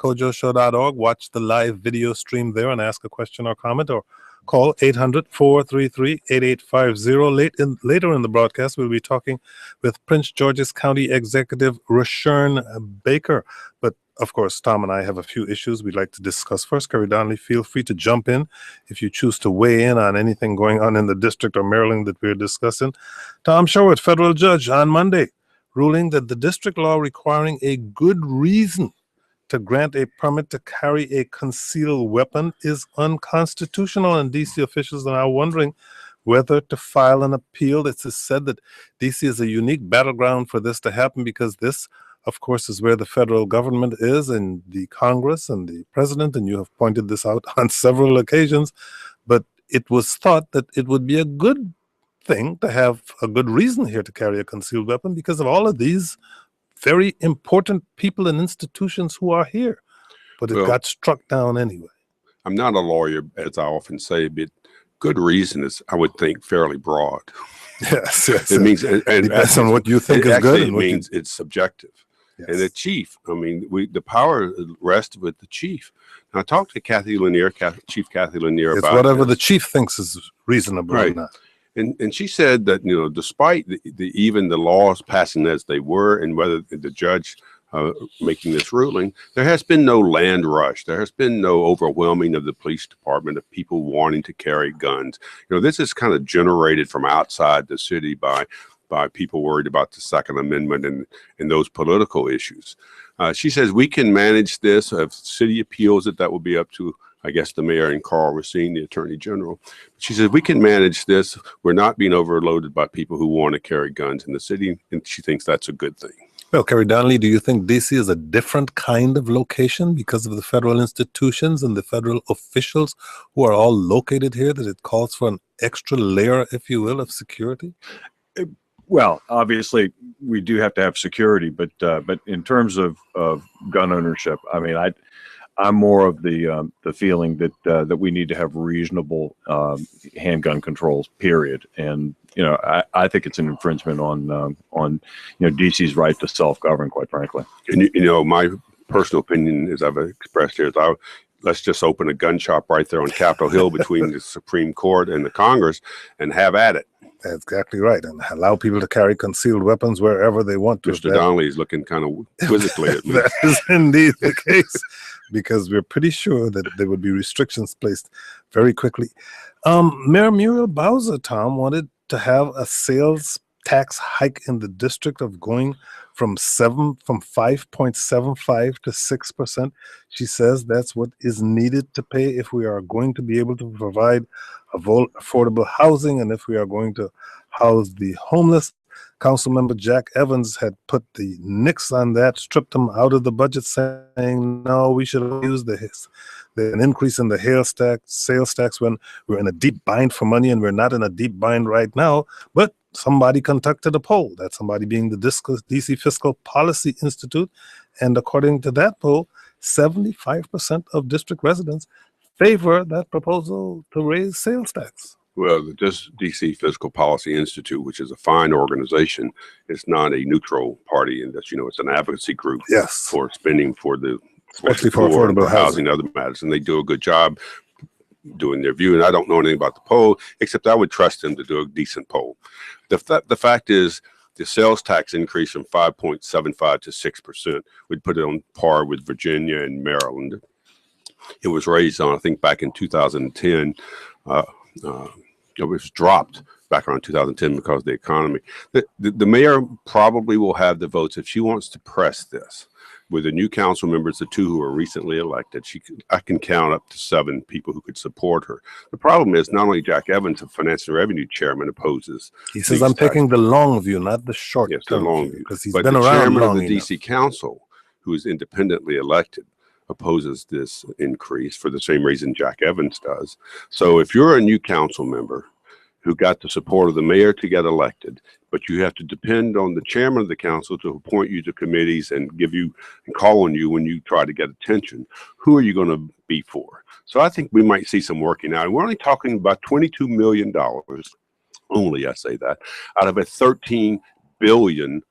thekojoshow.org. Watch the live video stream there and ask a question or comment, or call 800-433-8850. Later in the broadcast, we'll be talking with Prince George's County Executive Rushern Baker. But of course, Tom and I have a few issues we'd like to discuss first. Kerry Donnelly, feel free to jump in if you choose to weigh in on anything going on in the district or Maryland that we're discussing. Tom Sherwood, federal judge, on Monday, ruling that the district law requiring a good reason to grant a permit to carry a concealed weapon is unconstitutional, and D.C. officials are now wondering whether to file an appeal. It's said that D.C. is a unique battleground for this to happen because this, of course, is where the federal government is, and the Congress and the president, and you have pointed this out on several occasions, but it was thought that it would be a good thing to have a good reason here to carry a concealed weapon because of all of these very important people and institutions who are here. But it got struck down anyway. I'm not a lawyer, as I often say, but good reason is, I would think, fairly broad. Yes. It means, and depends on what you think is good. It means it's subjective. Yes. And the chief, I mean, the power rests with the chief. Now, I talked to Kathy Lanier, Chief Kathy Lanier, it's about whatever the chief thinks is reasonable, right? Or not. And she said that, you know, despite even the laws passing as they were, and whether the judge making this ruling, there has been no land rush. There has been no overwhelming of the police department of people wanting to carry guns. You know, this is kind of generated from outside the city by people worried about the Second Amendment and those political issues. She says we can manage this. If city appeals it, that will be up to, I guess, the mayor and Carl Racine, the attorney general. She says we can manage this. We're not being overloaded by people who want to carry guns in the city, and she thinks that's a good thing. Well, Kerry Donnelly, do you think D.C. is a different kind of location because of the federal institutions and the federal officials who are all located here, that it calls for an extra layer, if you will, of security? Well, obviously, we do have to have security, but in terms of gun ownership, I mean, I'm more of the feeling that we need to have reasonable handgun controls, period. And you know, I think it's an infringement on DC's right to self-govern, quite frankly. And you know, my personal opinion, as I've expressed here, is let's just open a gun shop right there on Capitol Hill between the Supreme Court and the Congress and have at it. That's exactly right, and allow people to carry concealed weapons wherever they want to. Mr. Donnelly is looking kind of quizzically at me. That is indeed the case, because we're pretty sure that there would be restrictions placed very quickly. Mayor Muriel Bowser, Tom, wanted to have a sales tax hike in the district of going from 5.75 to 6%. She says that's what is needed to pay if we are going to be able to provide affordable housing and if we are going to house the homeless. Councilmember Jack Evans had put the nix on that, stripped him out of the budget, saying no, we should use an increase in the sales tax when we're in a deep bind for money, and we're not in a deep bind right now. But somebody conducted a poll, that somebody being the DC Fiscal Policy Institute, and according to that poll, 75% of district residents favor that proposal to raise sales tax. Well, the DC Fiscal Policy Institute, which is a fine organization, is not a neutral party, and that's, you know, it's an advocacy group for spending especially for affordable housing and other matters, and they do a good job doing their view. And I don't know anything about the poll, except I would trust them to do a decent poll. The fact is, the sales tax increase from 5.75 to 6% would put it on par with Virginia and Maryland. It was raised on, I think, back in 2010. It was dropped back around 2010 because of the economy. The mayor probably will have the votes if she wants to press this. With the new council members, the two who were recently elected, I can count up to 7 people who could support her. The problem is not only Jack Evans, the Finance and Revenue Chairman, opposes. He says, I'm taking the long view, not the short term. Yes, the long view. Because he's but been the around chairman long of the enough. DC Council, who is independently elected, opposes this increase for the same reason Jack Evans does. So if you're a new council member who got the support of the mayor to get elected, but you have to depend on the chairman of the council to appoint you to committees and give you and call on you when you try to get attention, who are you going to be for? So I think we might see some working out. And we're only talking about $22 million, only, I say that, out of a $13 billion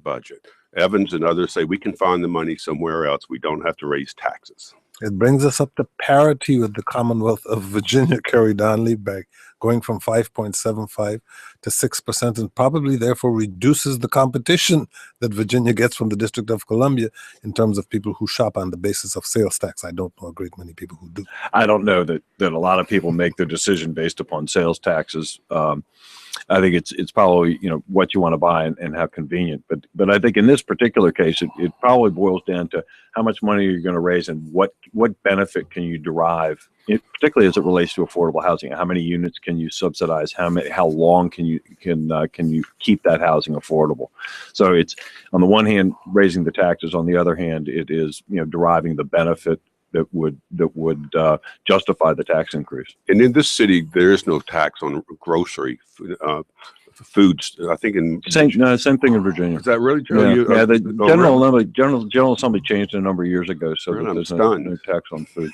budget. Evans and others say we can find the money somewhere else. We don't have to raise taxes. It brings us up to parity with the Commonwealth of Virginia, Kerry Donnelly, by going from 5.75 to 6%, and probably therefore reduces the competition that Virginia gets from the District of Columbia in terms of people who shop on the basis of sales tax. I don't know a great many people who do. I don't know that a lot of people make their decision based upon sales taxes. I think it's probably, what you want to buy and how convenient. But I think in this particular case, it probably boils down to how much money you're going to raise and what benefit can you derive, particularly as it relates to affordable housing. How many units can you subsidize? How long can you keep that housing affordable? So it's, on the one hand, raising the taxes. On the other hand, it is deriving the benefit that would justify the tax increase. And in this city, there is no tax on grocery foods. I think same thing in Virginia. Is that really true? Yeah, the General Assembly changed it a number of years ago, so that there's no tax on food.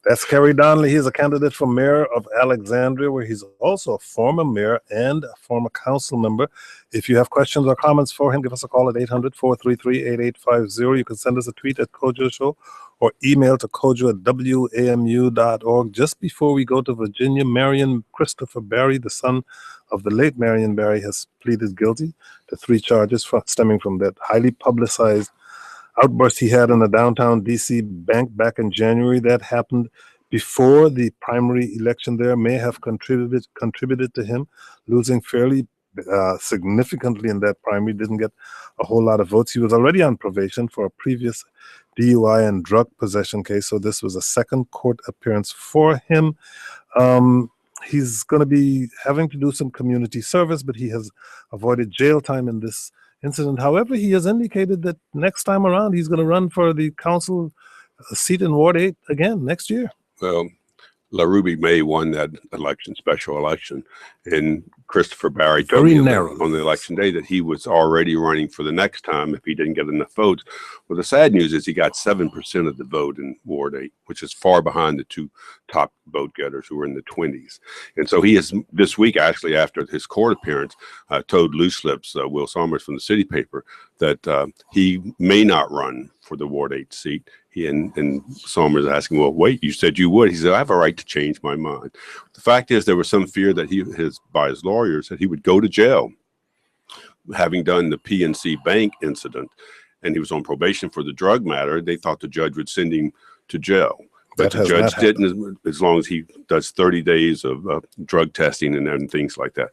That's Kerry Donnelly. He's a candidate for mayor of Alexandria, where he's also a former mayor and a former council member. If you have questions or comments for him, give us a call at 800-433-8850. You can send us a tweet at Kojo Show or email to kojo@wamu.org. Just before we go to Virginia, Marion Christopher Barry, the son of the late Marion Barry, has pleaded guilty to 3 charges stemming from that highly publicized outburst he had in a downtown DC bank back in January. That happened before the primary election there, may have contributed to him losing fairly significantly in that primary. Didn't get a whole lot of votes. He was already on probation for a previous DUI and drug possession case, so this was a second court appearance for him. He's going to be having to do some community service, but he has avoided jail time in this incident. However, he has indicated that next time around he's going to run for the council seat in Ward 8 again next year. Well, LaRuby May won that special election, and Christopher Barry told me on the election day that he was already running for the next time if he didn't get enough votes. Well, the sad news is he got 7% of the vote in Ward 8, which is far behind the 2 top vote getters who were in the 20s. And so he is, this week, actually, after his court appearance, told Loose Lips, Will Somers from the City Paper, that he may not run for the Ward 8 seat. And Somers asked him, well, wait, you said you would. He said, I have a right to change my mind. The fact is, there was some fear that by his lawyers, that he would go to jail, having done the PNC Bank incident, and he was on probation for the drug matter. They thought the judge would send him to jail. But the judge didn't, as long as he does 30 days of drug testing and things like that.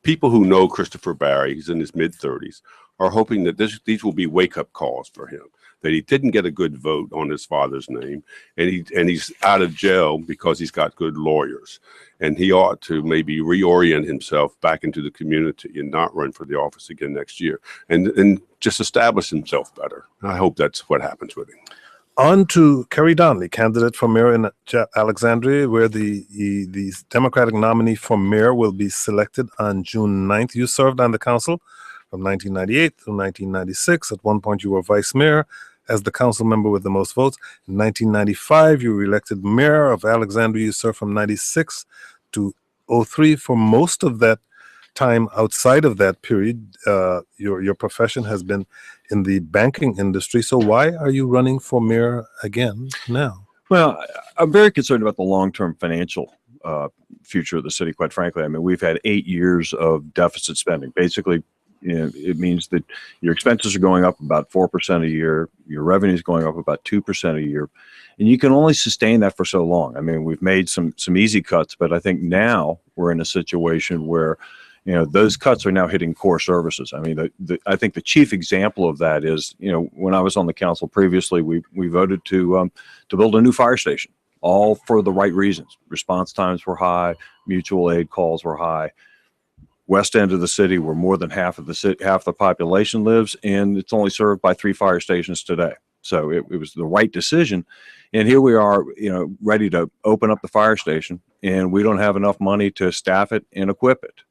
People who know Christopher Barry, he's in his mid-30s, are hoping that these will be wake-up calls for him, that he didn't get a good vote on his father's name, and he's out of jail because he's got good lawyers, and he ought to maybe reorient himself back into the community and not run for the office again next year, and just establish himself better. I hope that's what happens with him. On to Kerry Donnelly, candidate for mayor in Alexandria, where the Democratic nominee for mayor will be selected on June 9th. You served on the council from 1998 through 1996. At one point, you were vice mayor as the council member with the most votes. In 1995, you were elected mayor of Alexandria. You served from 96 to 03. For most of that time outside of that period, your profession has been in the banking industry. So why are you running for mayor again now? Well, I'm very concerned about the long-term financial future of the city, quite frankly. I mean, we've had 8 years of deficit spending. Basically, it means that your expenses are going up about 4% a year, your revenue is going up about 2% a year, and you can only sustain that for so long. I mean, we've made some easy cuts, but I think now we're in a situation where those cuts are now hitting core services. I mean, I think the chief example of that is, when I was on the council previously, we voted to build a new fire station, all for the right reasons. Response times were high, mutual aid calls were high. West end of the city, where more than half the population lives, and it's only served by 3 fire stations today. So it was the right decision. And here we are, ready to open up the fire station, and we don't have enough money to staff it and equip it.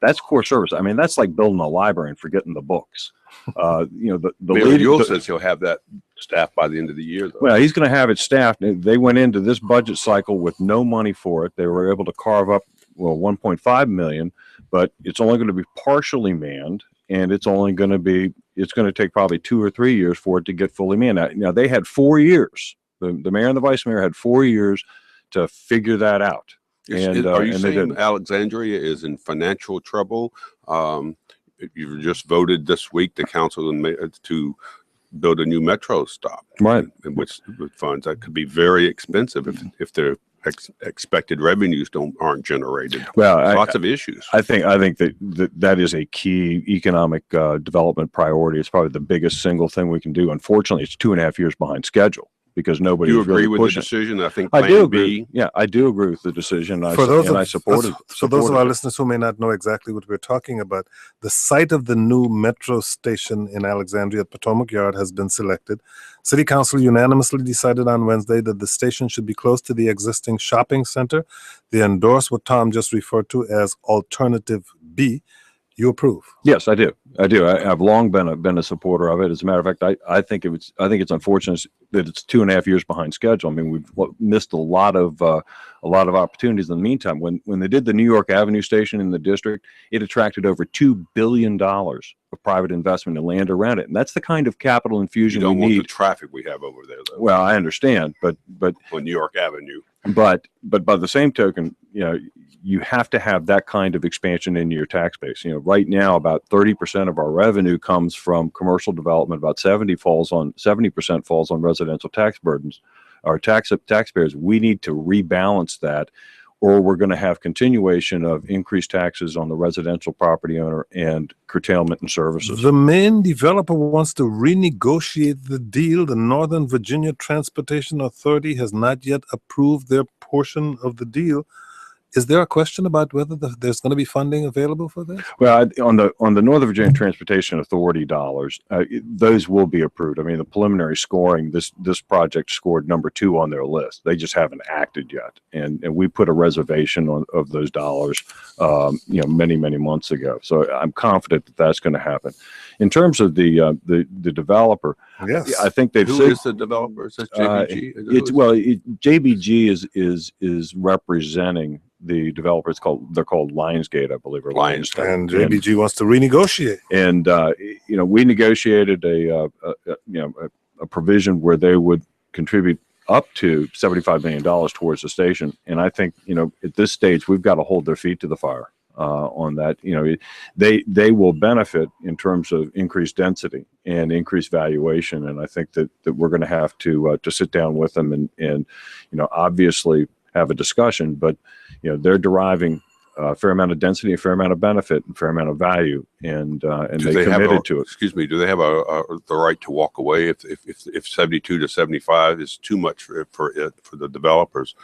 That's core service. I mean, that's like building a library and forgetting the books. Mayor Ewell says he'll have that staffed by the end of the year, though. Well, he's going to have it staffed. They went into this budget cycle with no money for it. They were able to carve up, $1.5 million, but it's only going to be partially manned. and it's only going to take probably 2 or 3 years for it to get fully manned. Now they had 4 years. The mayor and the vice mayor had 4 years to figure that out. Are you saying Alexandria is in financial trouble? You just voted this week, the council, to build a new metro stop, right? With funds that could be very expensive if their expected revenues aren't generated. Well, lots of issues. I think that is a key economic development priority. It's probably the biggest single thing we can do. Unfortunately, it's 2.5 years behind schedule, because nobody. Do you agree really with the decision? I think I do agree. Yeah, I do agree with the decision. I support it. For those of our listeners who may not know exactly what we're talking about, the site of the new metro station in Alexandria at Potomac Yard has been selected. City Council unanimously decided on Wednesday that the station should be close to the existing shopping center. They endorsed what Tom just referred to as Alternative B. You approve? Yes, I do. I've long been a supporter of it. As a matter of fact, I think it's unfortunate that it's 2.5 years behind schedule. I mean, we've missed a lot of opportunities in the meantime. When they did the New York Avenue station in the district, it attracted over $2 billion of private investment in land around it, and that's the kind of capital infusion we need. You don't want the traffic we have over there, though. Well, I understand, but on New York Avenue. But by the same token, you have to have that kind of expansion into your tax base. Right now, about 30% of our revenue comes from commercial development. About 70% falls on residential tax burdens. Our taxpayers, we need to rebalance that, or we're going to have continuation of increased taxes on the residential property owner and curtailment in services. The main developer wants to renegotiate the deal. The Northern Virginia Transportation Authority has not yet approved their portion of the deal. Is there a question about whether there's going to be funding available for this? Well, on the Northern Virginia Transportation Authority dollars, those will be approved. I mean, the preliminary scoring, this project scored number 2 on their list. They just haven't acted yet, and we put a reservation of those dollars, many months ago. So I'm confident that that's going to happen. In terms of the developer, yes, I think they've Who said, is the developer? Is that JBG? JBG is representing the developer. They're called Lionsgate, I believe, or Lionsgate. And JBG wants to renegotiate. And we negotiated a provision where they would contribute up to $75 million towards the station. And I think at this stage we've got to hold their feet to the fire on that. They will benefit in terms of increased density and increased valuation. And I think that we're going to have to sit down with them and obviously have a discussion, but they're deriving a fair amount of density, a fair amount of benefit, and a fair amount of value, and they committed to it. Excuse me. Do they have the right to walk away if 72 to 75 is too much for the developers,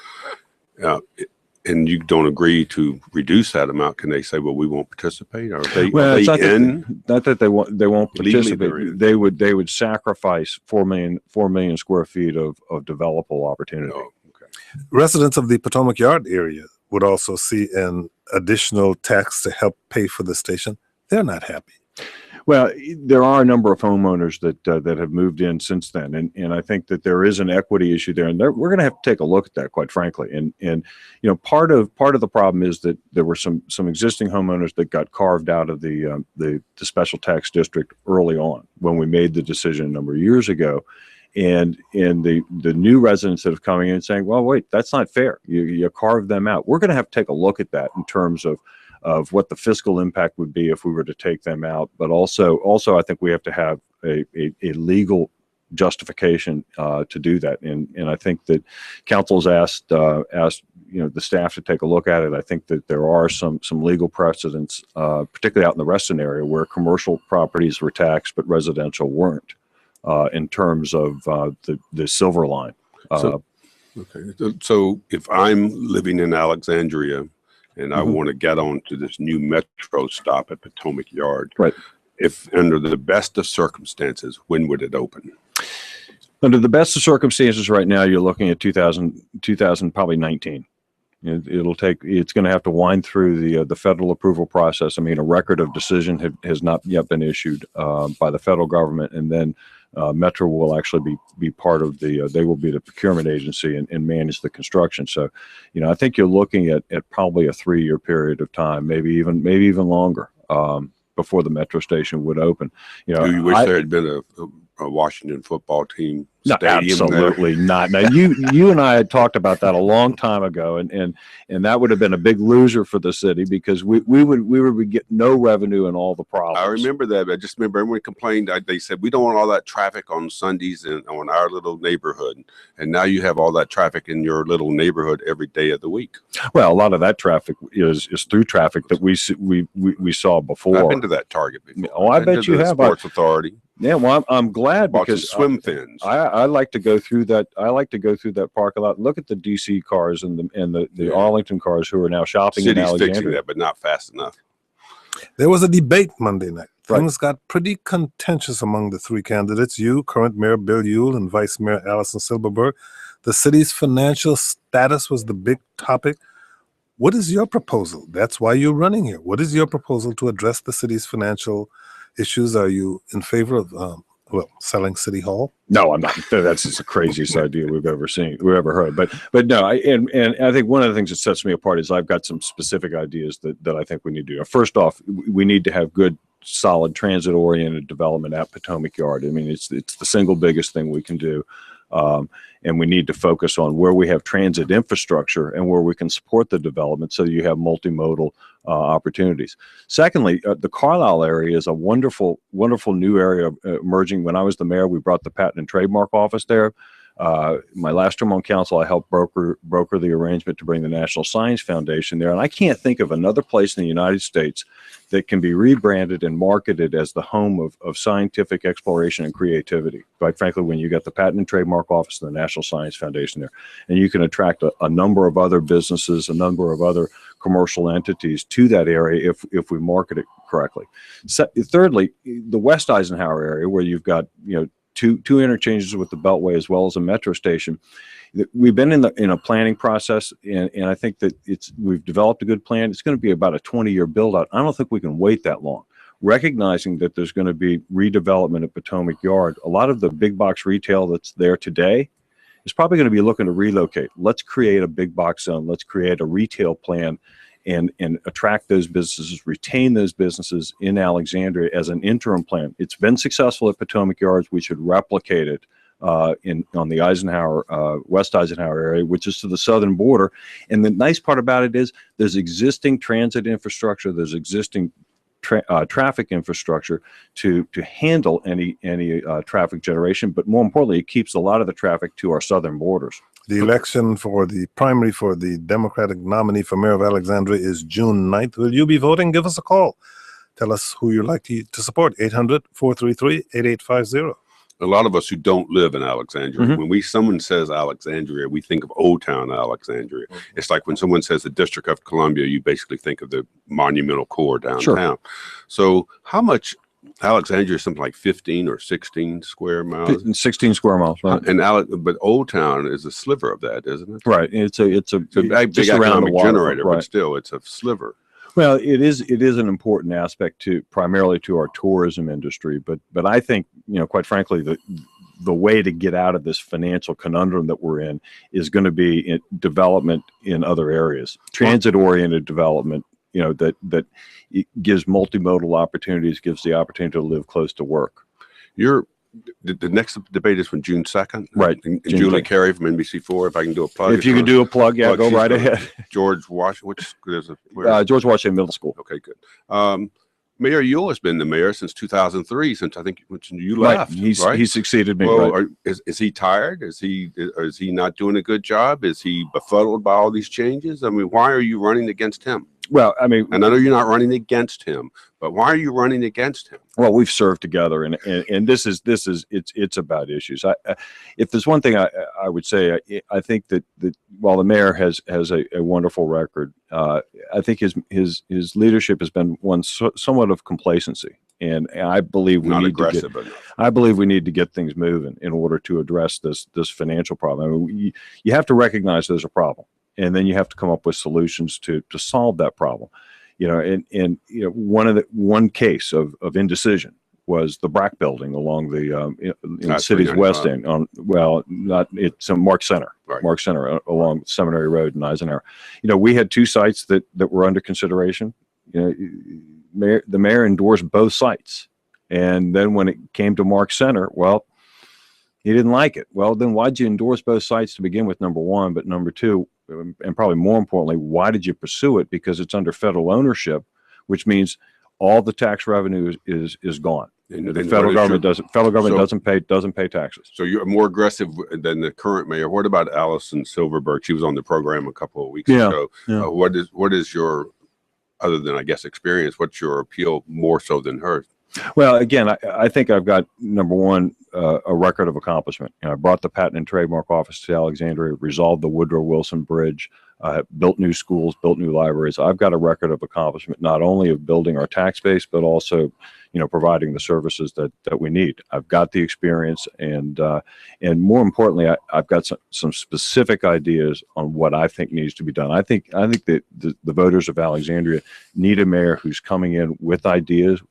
and you don't agree to reduce that amount? Can they say, "Well, we won't participate"? Or not that they won't participate. They would sacrifice 4 million square feet of developable opportunity. Oh. Residents of the Potomac Yard area would also see an additional tax to help pay for the station. They're not happy. Well, there are a number of homeowners that have moved in since then, and I think that there is an equity issue there, and we're going to have to take a look at that, quite frankly. And part of the problem is that there were some existing homeowners that got carved out of the special tax district early on when we made the decision a number of years ago. And the new residents that have coming in saying, well, wait, that's not fair. You carved them out. We're going to have to take a look at that in terms of what the fiscal impact would be if we were to take them out. But also I think we have to have a legal justification to do that. And I think that council's asked the staff to take a look at it. I think that there are some legal precedents, particularly out in the Reston area, where commercial properties were taxed but residential weren't. In terms of the Silver Line. So if I'm living in Alexandria and I want to get on to this new metro stop at Potomac Yard, right? If under the best of circumstances, when would it open? Under the best of circumstances right now, you're looking at 2000 probably 19. It's going to have to wind through the federal approval process. I mean, a record of decision has not yet been issued by the federal government, and then Metro will actually be part of they will be the procurement agency and manage the construction. So, I think you're looking at probably a 3-year period of time, maybe even longer. before the metro station would open. You know, do you wish there had been a Washington football team no, stadium? absolutely not. Now you and I had talked about that a long time ago, and that would have been a big loser for the city because we would get no revenue and all the problems. I remember that. I just remember everyone complained. They said we don't want all that traffic on Sundays and on our little neighborhood, and now you have all that traffic in your little neighborhood every day of the week. Well, a lot of that traffic is through traffic that we saw before. I've been to that Target before. Oh, I bet you have. Sports Authority. Yeah, well, I'm glad because swim fins. I like to go through that. I like to go through that parking lot. Look at the DC cars and the Arlington cars who are now shopping in Alexandria. Fixing that, but not fast enough. There was a debate Monday night. Right. Things got pretty contentious among the three candidates. You, current Mayor Bill Ewell, and Vice Mayor Allison Silberberg. The city's financial status was the big topic. What is your proposal? That's why you're running here. What is your proposal to address the city's financial issues? Are you in favor of selling City Hall? No, I'm not. That's just the craziest idea we've ever heard. But no, and I think one of the things that sets me apart is I've got some specific ideas that I think we need to do. First off, we need to have good, solid, transit-oriented development at Potomac Yard. I mean, it's the single biggest thing we can do. And we need to focus on where we have transit infrastructure and where we can support the development so you have multimodal opportunities. Secondly, the Carlisle area is a wonderful, wonderful new area emerging. When I was the mayor, we brought the Patent and Trademark Office there. My last term on council, I helped broker the arrangement to bring the National Science Foundation there. And I can't think of another place in the United States that can be rebranded and marketed as the home of scientific exploration and creativity. Quite frankly, when you got the Patent and Trademark Office and the National Science Foundation there, and you can attract a number of other businesses, a number of other commercial entities to that area if we market it correctly. Thirdly, the West Eisenhower area, where you've got, two interchanges with the Beltway as well as a metro station. We've been in a planning process, and I think that we've developed a good plan. It's going to be about a 20-year build out. I don't think we can wait that long. Recognizing that there's going to be redevelopment at Potomac Yard, a lot of the big box retail that's there today is probably going to be looking to relocate. Let's create a big box zone. Let's create a retail plan and attract those businesses, retain those businesses in Alexandria as an interim plan. It's been successful at Potomac Yards. We should replicate it on the Eisenhower, West Eisenhower area, which is to the southern border. And the nice part about it is there's existing transit infrastructure, there's existing traffic infrastructure to handle any traffic generation. But more importantly, it keeps a lot of the traffic to our southern borders. The election for the primary for the Democratic nominee for mayor of Alexandria is June 9th. Will you be voting? Give us a call. Tell us who you'd like to support. 800-433-8850. A lot of us who don't live in Alexandria, Mm-hmm. when someone says Alexandria, we think of Old Town Alexandria. Mm-hmm. It's like when someone says the District of Columbia, you basically think of the monumental core downtown. Sure. So how much Alexandria is something like 15 or 16 square miles? 16 square miles. Right. But Old Town is a sliver of that, isn't it? Right. It's a big just around the economic water, generator, right. but still it's a sliver. Well, it is an important aspect primarily to our tourism industry, but I think, quite frankly, the way to get out of this financial conundrum that we're in is going to be development in other areas, transit-oriented development, that it gives multimodal opportunities, gives the opportunity to live close to work. The next debate is from June 2nd. Right. And Julie Carey from NBC4, if I can do a plug. If you can do a plug, yeah, go right ahead. George Washington, George Washington Middle School. Okay, good. Mayor Ewell has been the mayor since 2003, since I think you left. Right. He succeeded me. Well, right. Is he tired? Is he not doing a good job? Is he befuddled by all these changes? I mean, why are you running against him? Well, I mean, and I know you're not running against him, but why are you running against him? Well, we've served together, and this is it's about issues. If there's one thing I would say, I think that while the mayor has a wonderful record, I think his leadership has been one somewhat of complacency, and I believe we need to get things moving in order to address this financial problem. I mean, you have to recognize there's a problem, and then you have to come up with solutions to solve that problem. One case of indecision was the Brack building along the in the city's west end it's a Mark Center, right. Mark Center along Seminary Road in Eisenhower. We had two sites that were under consideration. the mayor endorsed both sites. And then when it came to Mark Center, well, he didn't like it. Well, then why'd you endorse both sites to begin with, number one? But number two, and probably more importantly, why did you pursue it? Because it's under federal ownership, which means all the tax revenue is gone. And The federal government doesn't pay taxes. So you're more aggressive than the current mayor. What about Allison Silverberg? She was on the program a couple of weeks ago. Yeah. What is your, other than I guess experience, what's your appeal more so than hers? Well, again, I think I've got, number one, a record of accomplishment. I brought the Patent and Trademark Office to Alexandria, resolved the Woodrow Wilson Bridge, built new schools, built new libraries. I've got a record of accomplishment, not only of building our tax base, but also, providing the services that we need. I've got the experience, and more importantly, I've got some specific ideas on what I think needs to be done. I think that the voters of Alexandria need a mayor who's coming in with ideas,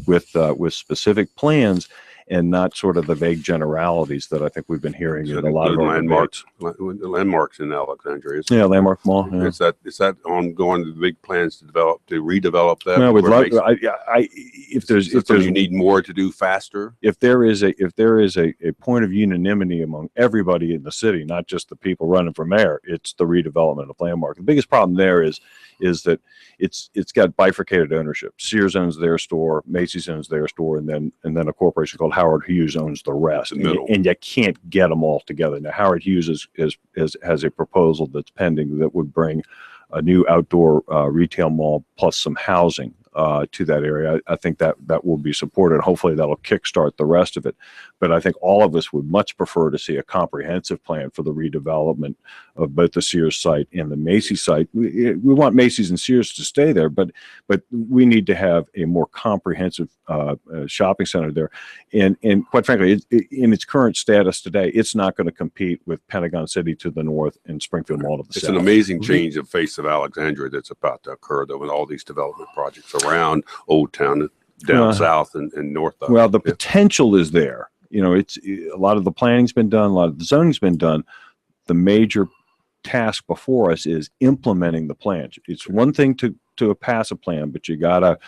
with specific plans, and not sort of the vague generalities that I think we've been hearing in a lot of landmarks. The landmarks in Alexandria. Yeah, Landmark Mall. Yeah. Is that ongoing? The big plans to redevelop that? No, we'd love. If there's you need more to do faster. If there is a point of unanimity among everybody in the city, not just the people running for mayor, it's the redevelopment of Landmark. The biggest problem there is that it's got bifurcated ownership. Sears owns their store, Macy's owns their store, and then a corporation called Howard Hughes owns the rest. And you can't get them all together. Now, Howard Hughes has a proposal that's pending that would bring a new outdoor retail mall plus some housing to that area. I think that will be supported. Hopefully that'll kickstart the rest of it. But I think all of us would much prefer to see a comprehensive plan for the redevelopment of both the Sears site and the Macy's site. We want Macy's and Sears to stay there, but we need to have a more comprehensive shopping center there. And quite frankly, in its current status today, it's not going to compete with Pentagon City to the north and Springfield Mall to the south. It's an amazing change of face of Alexandria that's about to occur, though, with all these development projects around Old Town, down south and north of. Well, the potential is there. It's a lot of the planning's been done, a lot of the zoning's been done. The major task before us is implementing the plan. It's one thing to pass a plan, but you gotta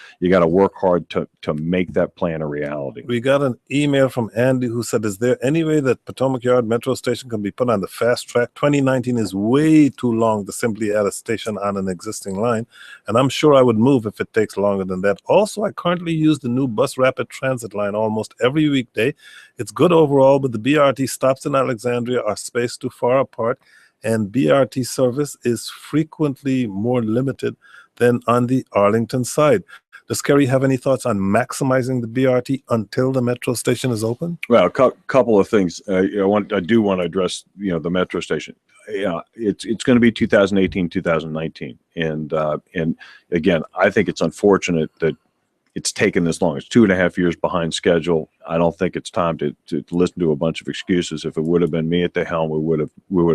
work hard to make that plan a reality. We got an email from Andy who said, is there any way that Potomac Yard Metro Station can be put on the fast track? 2019 is way too long to simply add a station on an existing line, and I'm sure I would move if it takes longer than that. Also, I currently use the new bus rapid transit line almost every weekday. It's good overall, but the BRT stops in Alexandria are spaced too far apart, and BRT service is frequently more limited than on the Arlington side. Does Kerry have any thoughts on maximizing the BRT until the metro station is open? Well, a couple of things. I do want to address, the metro station. It's going to be 2018, 2019, and again, I think it's unfortunate that it's taken this long. It's 2.5 years behind schedule. I don't think it's time to listen to a bunch of excuses. If it would have been me at the helm, we would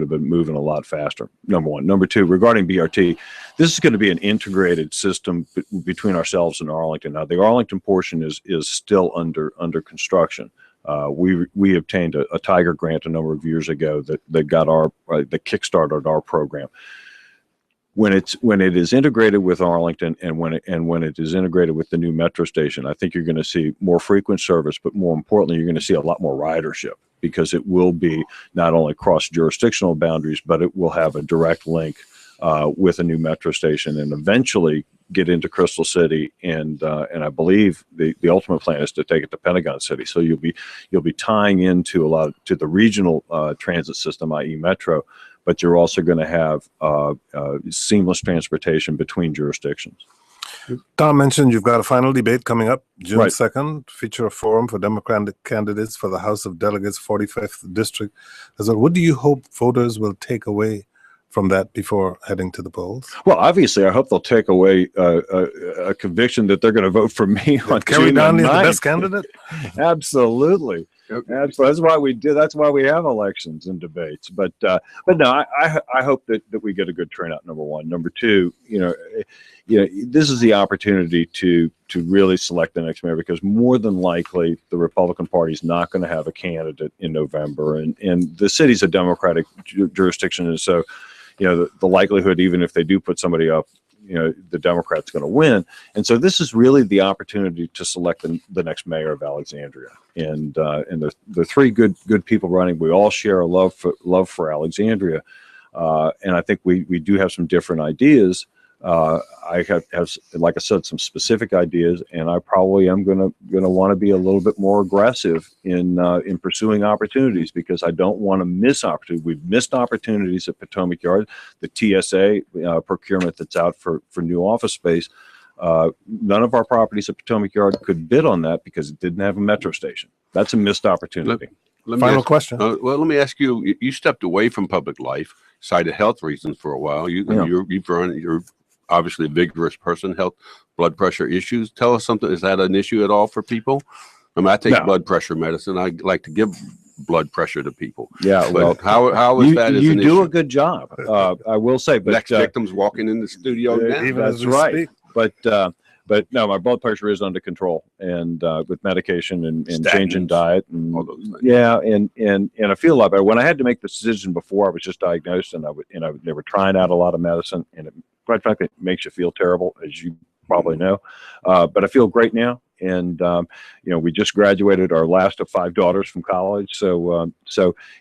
have been moving a lot faster. Number one. Number two, regarding BRT, this is going to be an integrated system between ourselves and Arlington. Now, the Arlington portion is still under construction. We obtained a Tiger grant a number of years ago that got that kickstarted our program. When it is integrated with Arlington and when it is integrated with the new metro station, I think you're going to see more frequent service, but more importantly, you're going to see a lot more ridership, because it will be not only cross jurisdictional boundaries, but it will have a direct link with a new metro station, and eventually get into Crystal City, and I believe the ultimate plan is to take it to Pentagon City. So you'll be tying into to the regional transit system, i.e. Metro, but you're also going to have seamless transportation between jurisdictions. Tom mentioned you've got a final debate coming up June 2nd, feature a forum for Democratic candidates for the House of Delegates, 45th District. What do you hope voters will take away from that before heading to the polls? Well, obviously, I hope they'll take away a conviction that they're going to vote for me on Kerry Donnelly, the best candidate. Absolutely. That's why we do. That's why we have elections and debates. But no, I hope that we get a good turnout. Number one. Number two, this is the opportunity to really select the next mayor, because more than likely the Republican Party is not going to have a candidate in November, and the city's a Democratic jurisdiction, and so the likelihood, even if they do put somebody up, the Democrat's going to win. And so this is really the opportunity to select the next mayor of Alexandria. And the three good people running, we all share a love for Alexandria. And I think we do have some different ideas. I have, like I said, some specific ideas, and I probably am gonna want to be a little bit more aggressive in pursuing opportunities, because I don't want to miss opportunities. We've missed opportunities at Potomac Yard, the TSA procurement that's out for new office space. None of our properties at Potomac Yard could bid on that because it didn't have a metro station. That's a missed opportunity. Final question. Well, let me ask you. You stepped away from public life, cited health reasons for a while. You're obviously a vigorous person. Health, blood pressure issues. Tell us something. Is that an issue at all for people? I mean, I take blood pressure medicine. I like to give blood pressure to people. Yeah. But well, how is that? You do a good job. I will say. But next victim's walking in the studio now. Even that's right. But no, my blood pressure is under control, and with medication and changing diet and all those things. Yeah, and I feel a lot better. When I had to make the decision before I was just diagnosed, and they were trying out a lot of medicine, and quite frankly, it makes you feel terrible, as you probably know. But I feel great now, and we just graduated our last of 5 daughters from college, so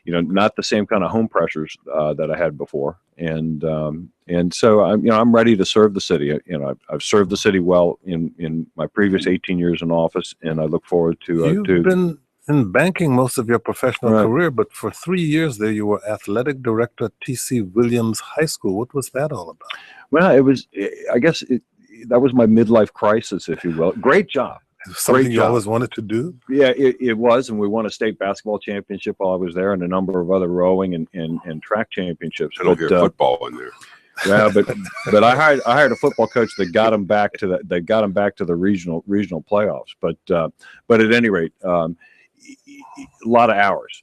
not the same kind of home pressures that I had before. And so I'm ready to serve the city. I've served the city well in my previous 18 years in office, and I look forward to. You've been in banking most of your professional career, but for 3 years there, you were athletic director at T.C. Williams High School. What was that all about? Well, it was. I guess that was my midlife crisis, if you will. Great job. Something you always wanted to do? Yeah, it was, and we won a state basketball championship while I was there, and a number of other rowing and track championships. I don't hear football in there. Yeah, but I hired a football coach that got him back to the regional playoffs. But at any rate, a lot of hours.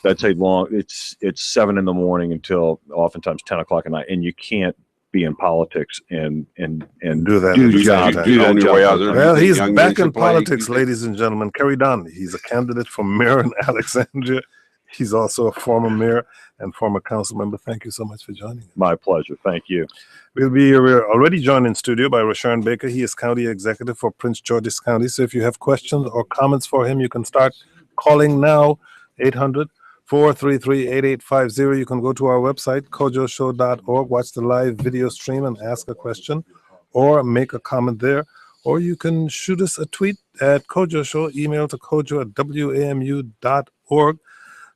That's a long. It's 7 a.m. until oftentimes 10 o'clock at night, and you can't be in politics and do that. Do that on your way out there. Well, he's back in politics, ladies and gentlemen. Kerry Donnelly. He's a candidate for mayor in Alexandria. He's also a former mayor and former council member. Thank you so much for joining us. My pleasure. Thank you. We're already joined in studio by Rashawn Baker. He is county executive for Prince George's County. So if you have questions or comments for him, you can start calling now, 800-433-8850. You can go to our website, kojoshow.org, watch the live video stream and ask a question or make a comment there. Or you can shoot us a tweet at Kojo Show, email to kojo@wamu.org.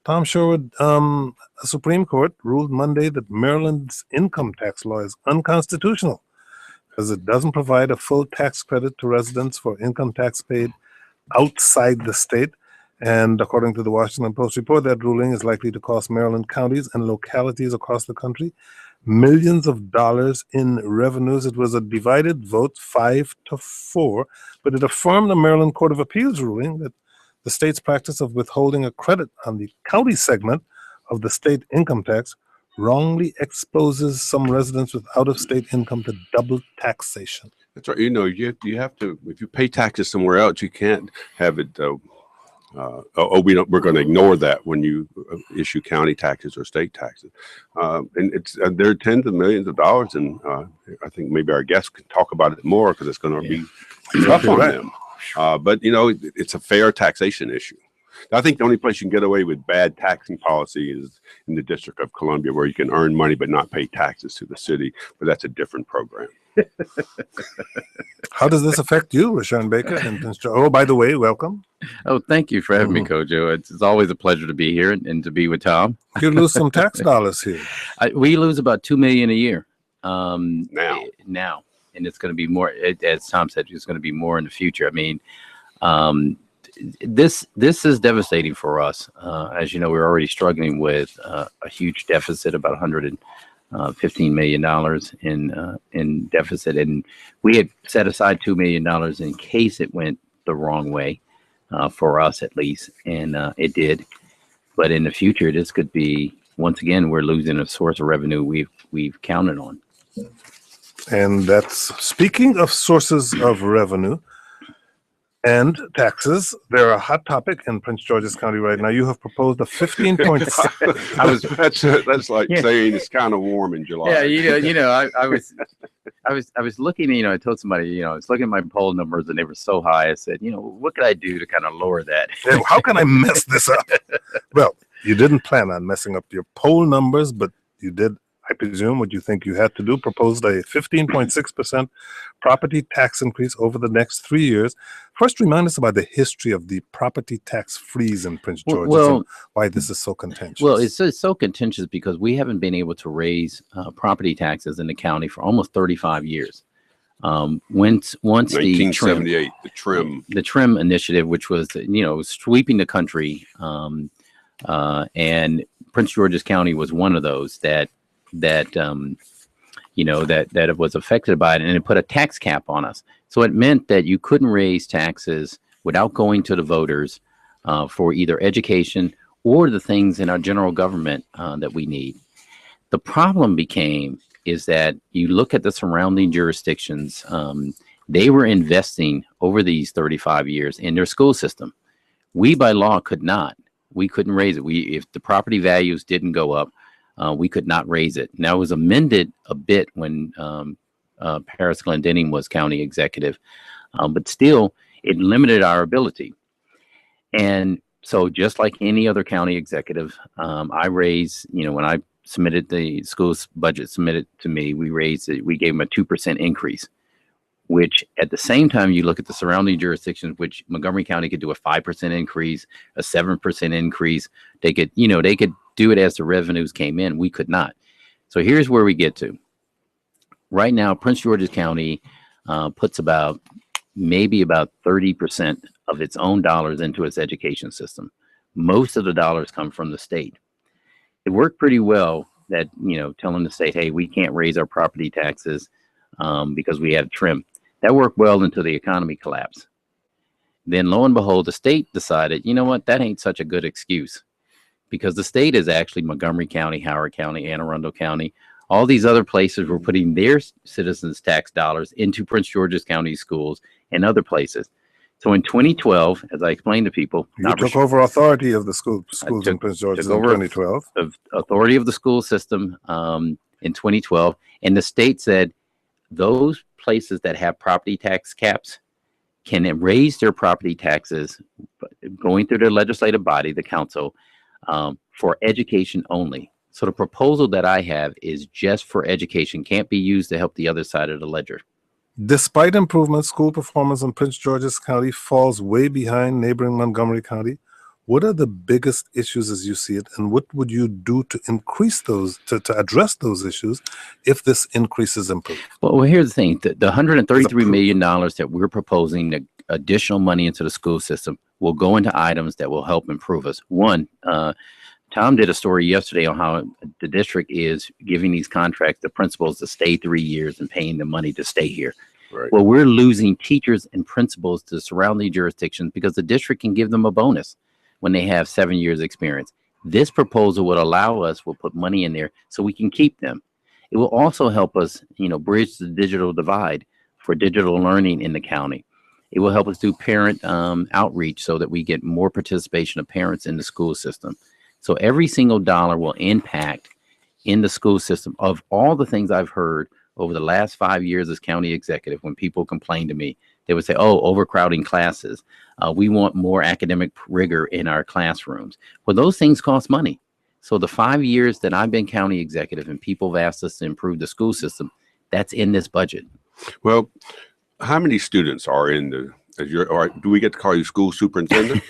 Tom Sherwood, a Supreme Court ruled Monday that Maryland's income tax law is unconstitutional because it doesn't provide a full tax credit to residents for income tax paid outside the state. And according to the Washington Post report, that ruling is likely to cost Maryland counties and localities across the country millions of dollars in revenues. It was a divided vote, 5-4, but it affirmed the Maryland Court of Appeals ruling that the state's practice of withholding a credit on the county segment of the state income tax wrongly exposes some residents with out-of-state income to double taxation. That's right. You have to, if you pay taxes somewhere else, you can't have it. We're going to ignore that when you issue county taxes or state taxes, and there are tens of millions of dollars, and I think maybe our guests can talk about it more because it's going to be tough on them. But it's a fair taxation issue. I think the only place you can get away with bad taxing policy is in the District of Columbia, where you can earn money but not pay taxes to the city. But that's a different program. How does this affect you, Rashawn Baker? Oh, by the way, welcome. Oh, thank you for having me, Kojo. It's always a pleasure to be here and to be with Tom. You lose some tax dollars here. We lose about $2 million a year now, and it's going to be more. As Tom said, it's going to be more in the future. I mean, this is devastating for us. As you know, we're already struggling with a huge deficit, about $115 million in deficit, and we had set aside $2 million in case it went the wrong way, for us at least, and it did. But in the future, this could be, once again, we're losing a source of revenue we've counted on. And that's, speaking of sources of revenue, And taxes, they're a hot topic in Prince George's County right now. You have proposed a 15.6. That's like saying it's kind of warm in July. Yeah, I was looking, I told somebody, I was looking at my poll numbers and they were so high. I said, what could I do to kind of lower that? How can I mess this up? Well, you didn't plan on messing up your poll numbers, but you did, I presume, what you think you had to do, proposed a 15.6% property tax increase over the next 3 years. First, remind us about the history of the property tax freeze in Prince George's and why this is so contentious. Well, it's so contentious because we haven't been able to raise property taxes in the county for almost 35 years. Once 1978, the TRIM initiative, which was, sweeping the country, and Prince George's County was one of those that was affected by it, and it put a tax cap on us. So it meant that you couldn't raise taxes without going to the voters for either education or the things in our general government that we need. The problem is that you look at the surrounding jurisdictions, they were investing over these 35 years in their school system. We by law could not. We couldn't raise it. If the property values didn't go up, we could not raise it. Now, it was amended a bit when Paris Glendenning was county executive, but still, it limited our ability. And so just like any other county executive, I raised, when I submitted the school's budget submitted to me, we raised it, we gave them a 2% increase, which at the same time, you look at the surrounding jurisdictions, which Montgomery County could do a 5% increase, a 7% increase. They could do it as the revenues came in. We could not. So here's where we get to. Right now, Prince George's County puts maybe about 30% of its own dollars into its education system. Most of the dollars come from the state. It worked pretty well that, telling the state, hey, we can't raise our property taxes because we have TRIM. That worked well until the economy collapsed. Then lo and behold, the state decided, you know what, that ain't such a good excuse. Because the state is actually Montgomery County, Howard County, Anne Arundel County. All these other places were putting their citizens' tax dollars into Prince George's County schools and other places. So in 2012, as I explained to people, you took over authority of the schools in Prince George's in 2012. Authority of the school system in 2012, and the state said those places that have property tax caps can raise their property taxes going through their legislative body, the council, for education only. So the proposal that I have is just for education, can't be used to help the other side of the ledger. Despite improvements, school performance in Prince George's County falls way behind neighboring Montgomery County. What are the biggest issues as you see it, and what would you do to increase those, to address those issues if this increase is improved? Well, here's the thing. The $133 million that we're proposing, the additional money into the school system, will go into items that will help improve us. One, Tom did a story yesterday on how the district is giving these contracts to principals to stay 3 years and paying them money to stay here. Right. Well, we're losing teachers and principals to surrounding jurisdictions because the district can give them a bonus when they have 7 years experience. This proposal would allow us, we'll put money in there so we can keep them. It will also help us, bridge the digital divide for digital learning in the county. It will help us do parent outreach so that we get more participation of parents in the school system. So every single dollar will impact in the school system. Of all the things I've heard over the last 5 years as county executive, when people complain to me, they would say, oh, overcrowding classes. We want more academic rigor in our classrooms. Well, those things cost money. So the 5 years that I've been county executive and people have asked us to improve the school system, that's in this budget. Well, how many students are in the, do we get to call you school superintendent?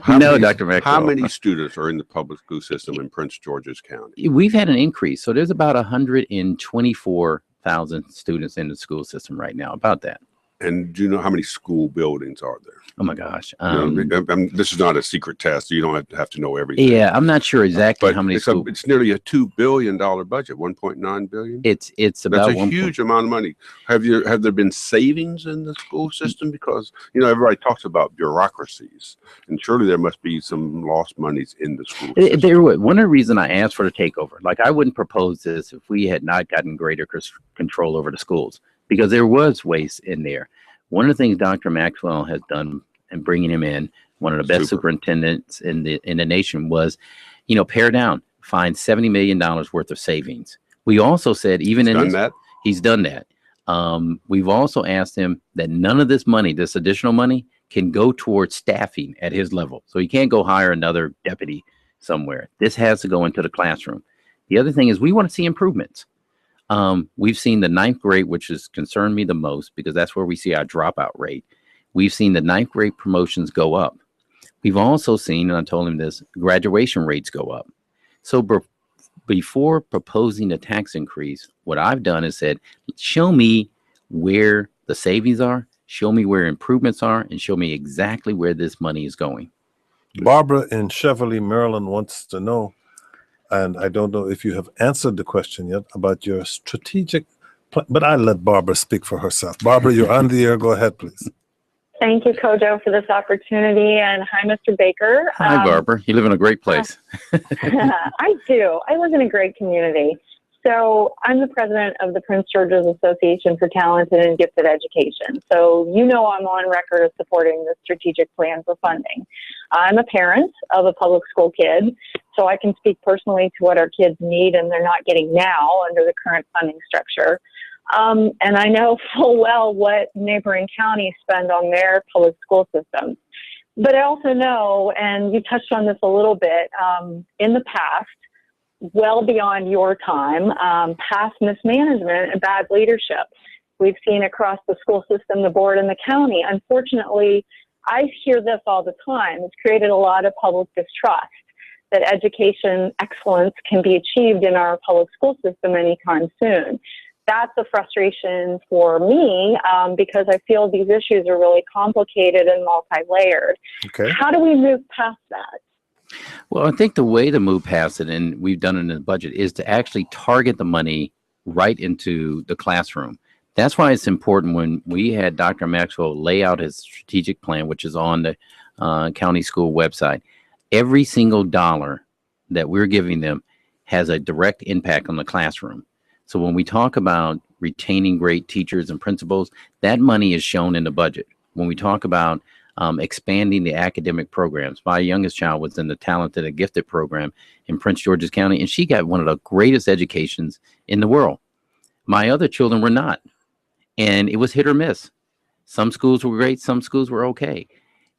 No, Dr. Maxwell. How many students are in the public school system in Prince George's County? We've had an increase. So there's about 124,000 students in the school system right now, about that. And do you know how many school buildings are there? Oh my gosh. This is not a secret test. You don't have to know everything. Yeah, I'm not sure exactly how many. It's nearly a $2 billion budget, $1.9 billion. It's about That's a huge amount of money. Have there been savings in the school system? Because everybody talks about bureaucracies, and surely there must be some lost monies in the school system. One of the reasons I asked for the takeover, like I wouldn't propose this if we had not gotten greater control over the schools, because there was waste in there. One of the things Dr. Maxwell has done and bringing him in, one of the best superintendents in the nation, was, pare down, find $70 million worth of savings. We also said, even he's done that. We've also asked him that none of this money, this additional money, can go towards staffing at his level. So he can't go hire another deputy somewhere. This has to go into the classroom. The other thing is we want to see improvements. We've seen the 9th grade, which has concerned me the most because that's where we see our dropout rate. We've seen the 9th grade promotions go up. We've also seen, and I told him this, graduation rates go up. So before proposing a tax increase, what I've done is said, show me where the savings are, show me where improvements are, and show me exactly where this money is going. Barbara in Cheverly, Maryland wants to know, and I don't know if you have answered the question yet, about your strategic plan, but I'll let Barbara speak for herself. Barbara, you're on the air. Go ahead, please. Thank you, Kojo, for this opportunity. And hi, Mr. Baker. Hi, Barbara. You live in a great place. I do. I live in a great community. So I'm the president of the Prince George's Association for Talented and Gifted Education. So I'm on record of supporting the strategic plan for funding. I'm a parent of a public school kid, so I can speak personally to what our kids need and they're not getting now under the current funding structure. And I know full well what neighboring counties spend on their public school systems. But I also know, and you touched on this a little bit, in the past, well beyond your time, past mismanagement and bad leadership. We've seen across the school system, the board, and the county. Unfortunately, I hear this all the time. It's created a lot of public distrust that education excellence can be achieved in our public school system anytime soon. That's a frustration for me because I feel these issues are really complicated and multi-layered. Okay. How do we move past that? Well, I think the way to move past it, and we've done it in the budget, is to actually target the money right into the classroom. That's why it's important when we had Dr. Maxwell lay out his strategic plan, which is on the county school website. Every single dollar that we're giving them has a direct impact on the classroom. So when we talk about retaining great teachers and principals, that money is shown in the budget. When we talk about expanding the academic programs, my youngest child was in the Talented and Gifted program in Prince George's County, and she got one of the greatest educations in the world. My other children were not, and it was hit or miss. Some schools were great, some schools were okay.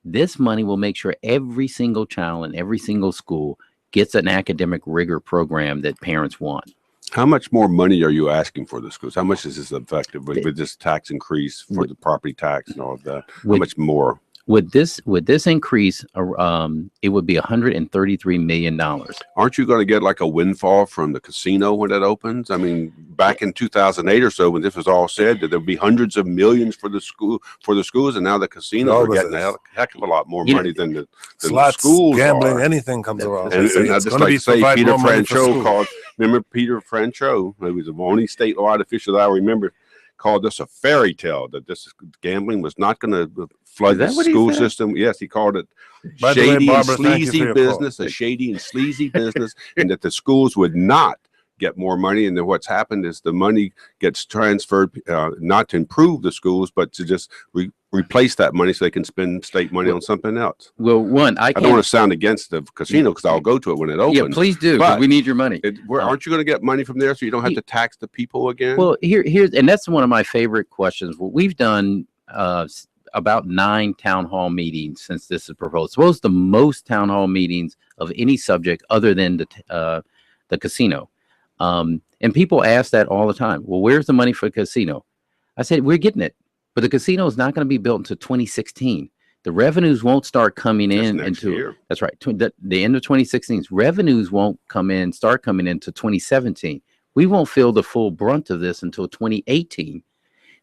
This money will make sure every single child in every single school gets an academic rigor program that parents want. How much more money are you asking for the schools? How much is this effective with this tax increase for the property tax and all of that? How much more? With this increase, it would be $133 million. Aren't you going to get like a windfall from the casino when it opens? I mean, back in 2008 or so, when this was all said, that there would be hundreds of millions for the schools, and now the casinos are getting a heck of a lot more money than the schools. Gambling, anything comes around. And I just like to say, Peter Franchot called. Remember Peter Franchot? He was the only statewide official that I remember. Called this a fairy tale, that this gambling was not going to flood the school system. Yes, he called it shady and sleazy business, a shady and sleazy business, and that the schools would not get more money. And then what's happened is the money gets transferred, not to improve the schools, but to just replace that money so they can spend state money on something else. Well, I don't want to sound against the casino because I'll go to it when it opens. Yeah, please do. But we need your money. Aren't you going to get money from there so you don't have to tax the people again? Well, here's and that's one of my favorite questions. Well, we've done about 9 town hall meetings since this is proposed. Suppose the most town hall meetings of any subject other than the casino. And people ask that all the time. Well, where's the money for the casino? I said, we're getting it. But the casino is not going to be built until 2016. The revenues won't start coming in until that's right. The end of 2016. Revenues won't start coming into 2017. We won't feel the full brunt of this until 2018.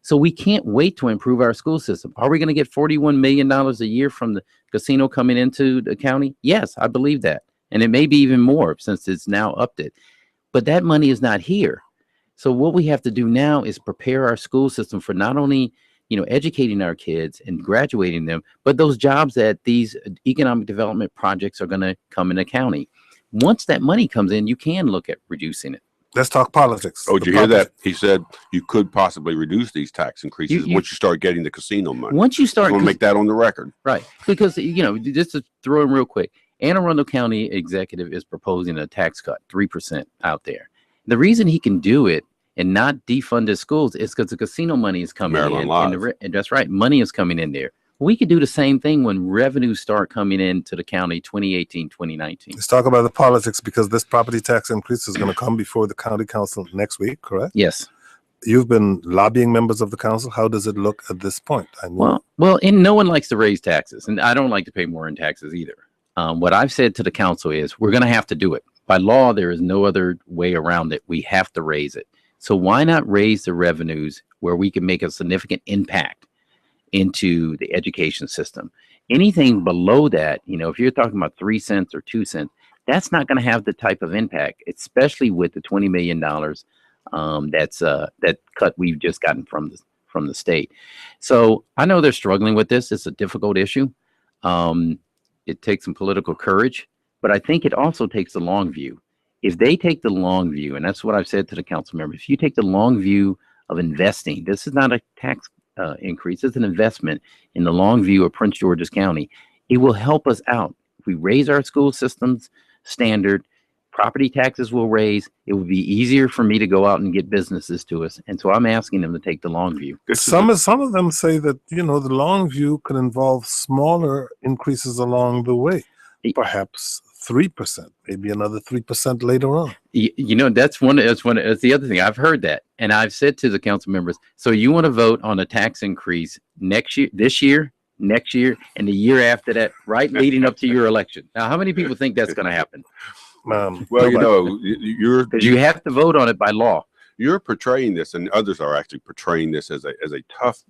So we can't wait to improve our school system. Are we going to get $41 million a year from the casino coming into the county? Yes, I believe that. And it may be even more since it's now upped it. But that money is not here. So what we have to do now is prepare our school system for not only educating our kids and graduating them, but those jobs that these economic development projects are going to come in the county. Once that money comes in, you can look at reducing it. Let's talk politics. Oh, did you hear that? He said you could possibly reduce these tax increases once you start getting the casino money. Once you start, we'll make that on the record. Right. Because, just to throw in real quick, Anne Arundel County executive is proposing a tax cut, 3% out there. The reason he can do it and not defund his schools is because the casino money is coming Maryland in. Live. And that's right. Money is coming in there. We could do the same thing when revenues start coming into the county 2018, 2019. Let's talk about the politics, because this property tax increase is going to come before the county council next week, correct? Yes. You've been lobbying members of the council. How does it look at this point? Well, and no one likes to raise taxes, and I don't like to pay more in taxes either. What I've said to the council is we're going to have to do it. By law, there is no other way around it. We have to raise it. So why not raise the revenues where we can make a significant impact into the education system? Anything below that, if you're talking about 3 cents or 2 cents, that's not going to have the type of impact, especially with the $20 million that cut we've just gotten from the state. So I know they're struggling with this. It's a difficult issue. It takes some political courage, but I think it also takes the long view. If they take the long view, and that's what I've said to the council members, if you take the long view of investing, this is not a tax increase, it's an investment in the long view of Prince George's County. It will help us out. If we raise our school systems standard, property taxes will raise. It will be easier for me to go out and get businesses to us. And so I'm asking them to take the long view. Some of them say that, the long view could involve smaller increases along the way, perhaps 3%, maybe another 3% later on. That's the other thing. I've heard that. And I've said to the council members, so you want to vote on a tax increase next year, this year, next year, and the year after that, right? Leading up to your election. Now, how many people think that's going to happen? Well, you have to vote on it by law. You're portraying this, and others are actually portraying this as a tough,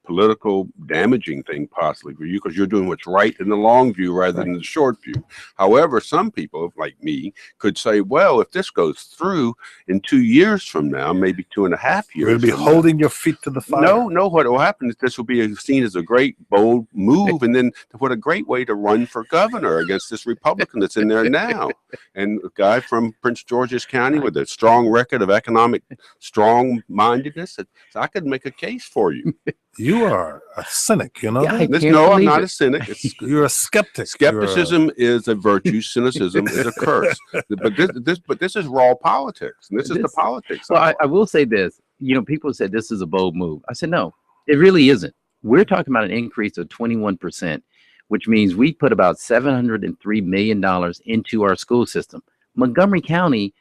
political, damaging thing possibly for you, because you're doing what's right in the long view rather than the short view. However, some people like me could say, well, if this goes through in 2 years from now, maybe 2.5 years, you'll be holding your feet to the fire. No, what will happen is this will be seen as a great, bold move, and then what a great way to run for governor against this Republican that's in there now. And a guy from Prince George's County with a strong record of economic strong-mindedness, so I could make a case for you. You are a cynic, No, I'm not a cynic. You're a skeptic. Skepticism is a virtue. Cynicism is a curse. But this is raw politics, and this is the politics. Well, I will say this. People said this is a bold move. I said no, it really isn't. We're talking about an increase of 21%, which means we put about $703 million into our school system. Montgomery County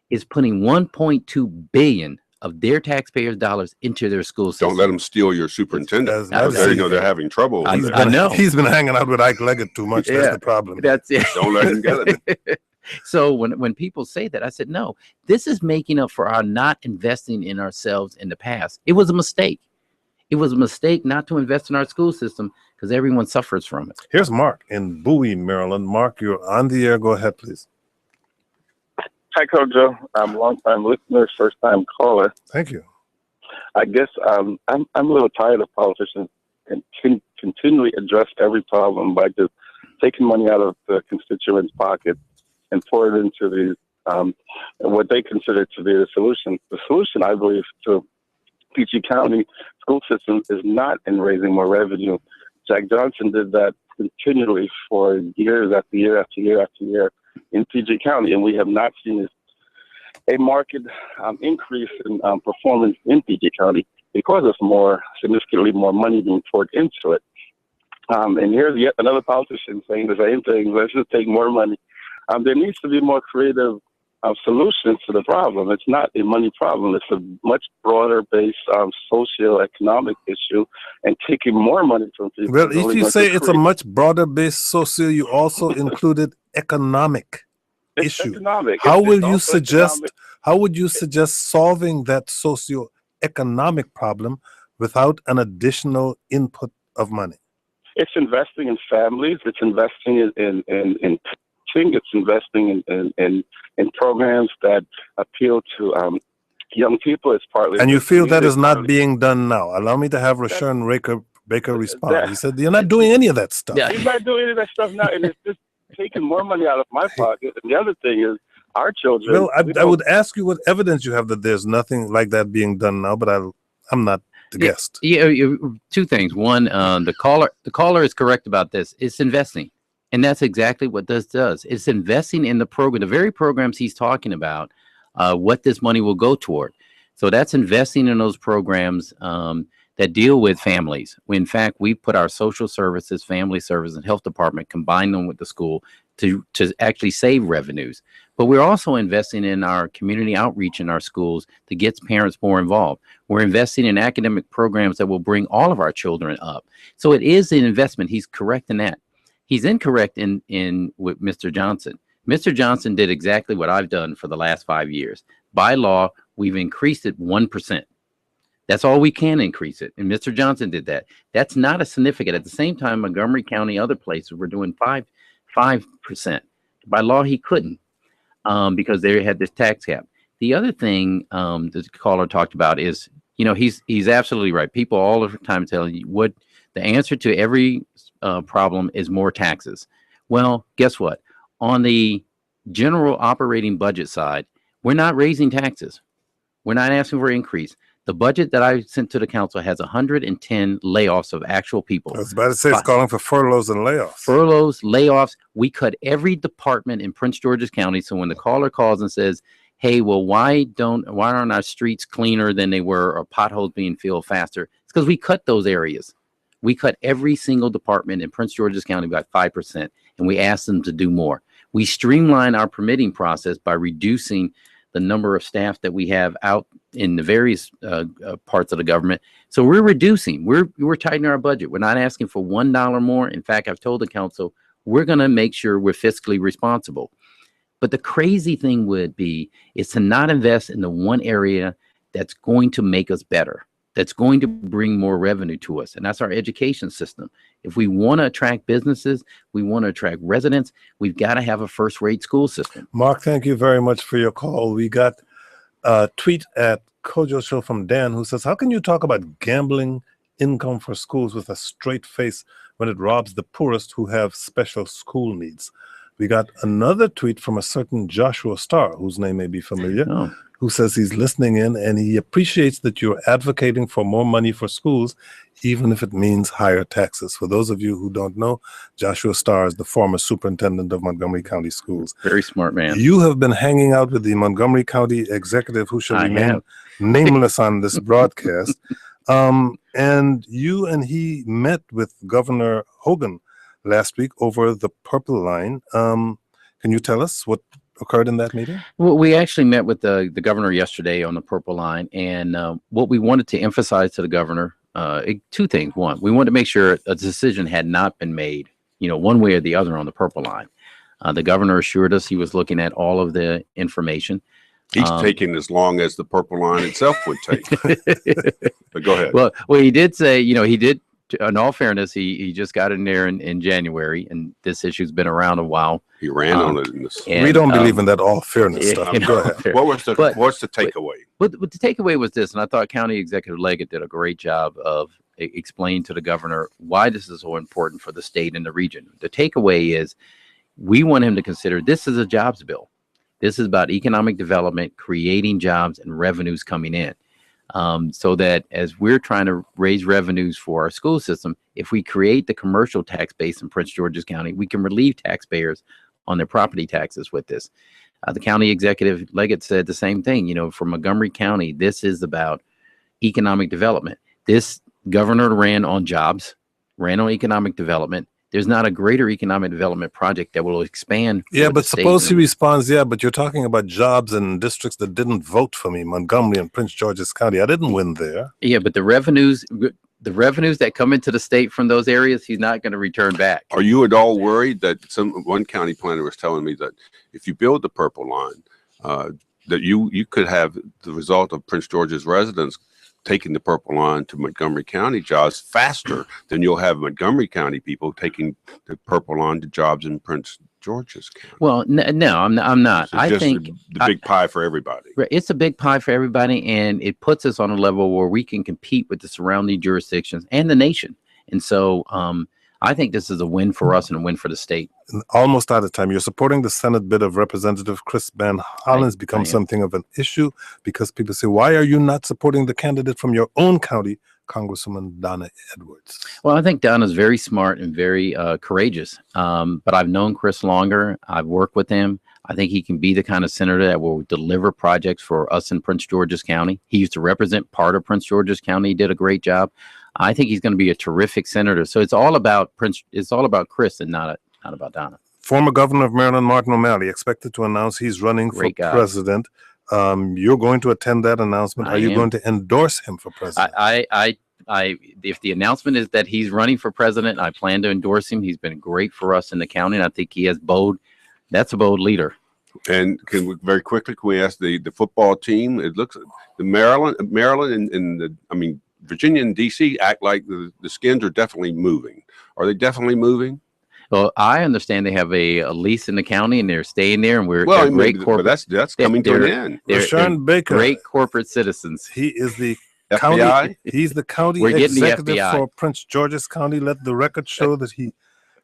is putting $1.2 billion of their taxpayers' dollars into their school system. Don't let them steal your superintendent. They're having trouble. I know. He's been hanging out with Ike Leggett too much. That's the problem. That's it. Don't let him get it. So when people say that, I said, no, this is making up for our not investing in ourselves in the past. It was a mistake. It was a mistake not to invest in our school system because everyone suffers from it. Here's Mark in Bowie, Maryland. Mark, you're on the air. Go ahead, please. Hi, Coach Joe. I'm a long-time listener, first-time caller. Thank you. I guess I'm a little tired of politicians and continually address every problem by just taking money out of the constituents' pockets and pour it into the what they consider to be the solution. The solution, I believe, to PG County school system is not in raising more revenue. Jack Johnson did that continually for years after year after year after year in PG County, and we have not seen a marked increase in performance in PG County because of significantly more money being poured into it. And here's yet another politician saying the same thing. Let's just take more money. There needs to be more creative solutions to the problem. It's not a money problem. It's a much broader based socio-economic issue, and taking more money from people. Well, if you say it's a much broader based socio, you also included economic issue. Economic. How would you suggest solving that socio-economic problem without an additional input of money? It's investing in families. It's investing in it's investing in programs that appeal to young people. It's partly. And you feel that is not being done now. Allow me to have Rashawn Baker respond. He said, "You're not doing any of that stuff." Yeah, he's not doing any of that stuff now, and it's just taking more money out of my pocket. And the other thing is, our children. Well, I would ask you what evidence you have that there's nothing like that being done now, but I'm not the guest. Yeah, two things. One, the caller is correct about this. It's investing. And that's exactly what this does. It's investing in the program, the very programs he's talking about, what this money will go toward. So that's investing in those programs that deal with families. In fact, we put our social services, family service, and health department, combine them with the school to actually save revenues. But we're also investing in our community outreach in our schools to get parents more involved. We're investing in academic programs that will bring all of our children up. So it is an investment. He's correct in that. He's incorrect in with Mr. Johnson. Mr. Johnson did exactly what I've done for the last 5 years. By law, we've increased it 1%. That's all we can increase it. And Mr. Johnson did that. That's not a significant. At the same time, Montgomery County, other places were doing 5%. By law, he couldn't because they had this tax cap. The other thing the caller talked about is, he's absolutely right. People all the time telling you what the answer to every problem is more taxes. Well, guess what? On the general operating budget side, we're not raising taxes. We're not asking for an increase. The budget that I sent to the council has 110 layoffs of actual people. I was about to say it's calling for furloughs and layoffs. Furloughs, layoffs. We cut every department in Prince George's County. So when the caller calls and says, hey, well, why aren't our streets cleaner than they were or potholes being filled faster? It's because we cut those areas. We cut every single department in Prince George's County by 5%, and we asked them to do more. We streamline our permitting process by reducing the number of staff that we have out in the various parts of the government. So we're reducing. We're tightening our budget. We're not asking for $1 more. In fact, I've told the council we're going to make sure we're fiscally responsible. But the crazy thing would be is to not invest in the one area that's going to make us better, that's going to bring more revenue to us. And that's our education system. If we want to attract businesses, we want to attract residents, we've got to have a first-rate school system. Mark, thank you very much for your call. We got a tweet at Kojo Show from Dan who says, how can you talk about gambling income for schools with a straight face when it robs the poorest who have special school needs? We got another tweet from a certain Joshua Starr, whose name may be familiar, who says he's listening in and he appreciates that you're advocating for more money for schools, even if it means higher taxes. For those of you who don't know, Joshua Starr is the former superintendent of Montgomery County Schools. Very smart man. You have been hanging out with the Montgomery County executive who shall remain nameless on this broadcast. And you and he met with Governor Hogan last week over the Purple Line. Can you tell us what occurred in that meeting? Well, we actually met with the governor yesterday on the Purple Line, and what we wanted to emphasize to the governor, two things. One, we wanted to make sure a decision had not been made, one way or the other on the Purple Line. The governor assured us he was looking at all of the information. He's taking as long as the Purple Line itself would take. But go ahead. Well, he did say, he did. In all fairness, he just got in there in January, and this issue's been around a while. He ran on it. We don't believe in that all fairness stuff. Go ahead. What's the takeaway? But the takeaway was this, and I thought County Executive Leggett did a great job of explaining to the governor why this is so important for the state and the region. The takeaway is we want him to consider this is a jobs bill. This is about economic development, creating jobs and revenues coming in. So that as we're trying to raise revenues for our school system, if we create the commercial tax base in Prince George's County, we can relieve taxpayers on their property taxes with this. The County Executive Leggett said the same thing. For Montgomery County, this is about economic development. This governor ran on jobs, ran on economic development. There's not a greater economic development project that will expand. Yeah, but suppose he responds, but you're talking about jobs in districts that didn't vote for me, Montgomery and Prince George's County. I didn't win there. Yeah, but the revenues that come into the state from those areas, he's not going to return back. Are you at all worried that one county planner was telling me that if you build the Purple Line, that you could have the result of Prince George's residents taking the Purple Line to Montgomery County jobs faster than you'll have Montgomery County people taking the Purple Line to jobs in Prince George's County? Well, no, I'm not. I think the big pie for everybody. It's a big pie for everybody, and it puts us on a level where we can compete with the surrounding jurisdictions and the nation. And so I think this is a win for us and a win for the state. Almost out of time. You're supporting the Senate bid of Representative Chris Van Hollen's become something of an issue because people say, why are you not supporting the candidate from your own county, Congresswoman Donna Edwards? Well, I think Donna's very smart and very courageous. But I've known Chris longer. I've worked with him. I think he can be the kind of senator that will deliver projects for us in Prince George's County. He used to represent part of Prince George's County. He did a great job. I think he's going to be a terrific senator. So it's all about It's all about Chris and not about Donna. Former Governor of Maryland, Martin O'Malley, expected to announce he's running for president. You're going to attend that announcement. Are you going to endorse him for president? If the announcement is that he's running for president, I plan to endorse him. He's been great for us in the county, and I think he has that's a bold leader. And very quickly, can we ask the football team? It looks the Maryland and Virginia and DC act like the Skins are definitely moving. Are they definitely moving? Well, I understand they have a lease in the county and they're staying there, and they're great corporate. That's coming to an end. Rashawn Baker, great corporate citizens. He is the FBI? county. He's the county executive for Prince George's County. Let the record show that he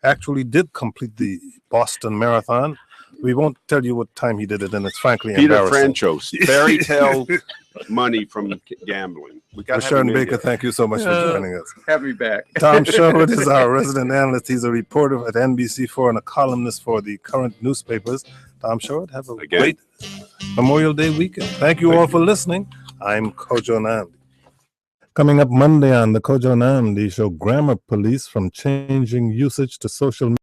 actually did complete the Boston Marathon. We won't tell you what time he did it, and it's frankly Peter embarrassing. Franchos, fairy tale money from gambling. Rashawn Baker, thank you so much for joining us. Have me back. Tom Sherwood is our resident analyst. He's a reporter at NBC4 and a columnist for the current newspapers. Tom Sherwood, have a great Memorial Day weekend. Thank you all for listening. I'm Kojo Namdi. Coming up Monday on the Kojo Namdi Show, grammar police from changing usage to social media.